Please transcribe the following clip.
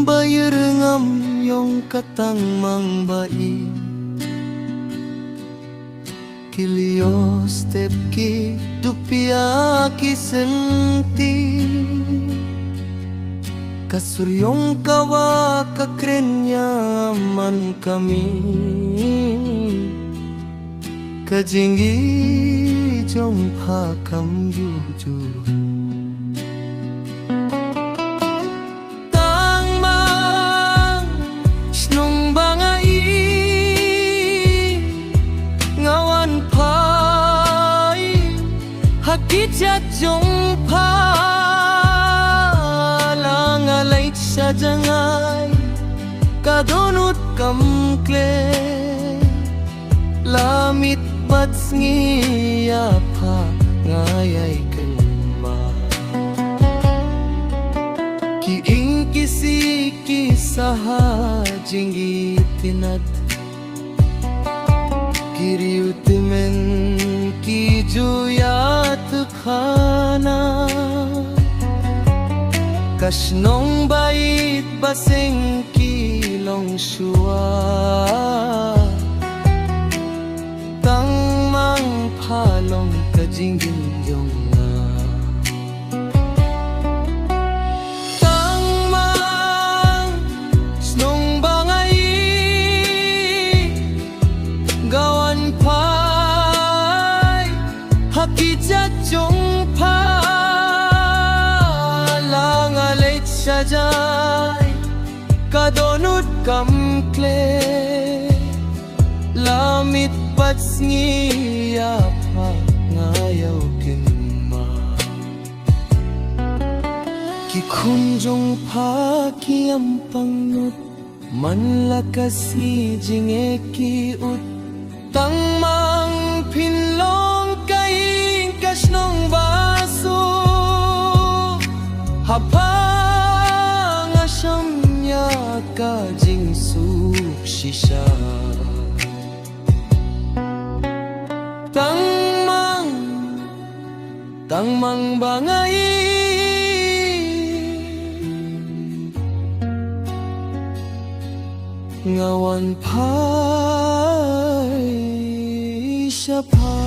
bayerngam yong katang mang bai Kilio step ki dupia ki senti Kasuryong kawa kakrenya man kami Kajingi jong pakam yuju Tangmang snong bangai Ngawan pai Hakijat jong palang alay sa jangay Kadunot kamkle Lamit pats ngiya pa ngayay kanma Kiing kisi kisaha jinggi tinat Kiriutimen ki juyat khana Kasnong bait baseng kilong shua Tangmang palong kajinggin yong na Tangmang snong bangay Gawan pay Hakijat jong palang alit sajay Kadonut kamkle Lamit pats ngiya pa ngayaw kinma Kikunjong pa kiampangut Manlakas ijinge kiut Tangmang pinlong kaing kasnong baso Habang asyam niya kajing suksisya Tangmang bangay Ngawan pay siya pa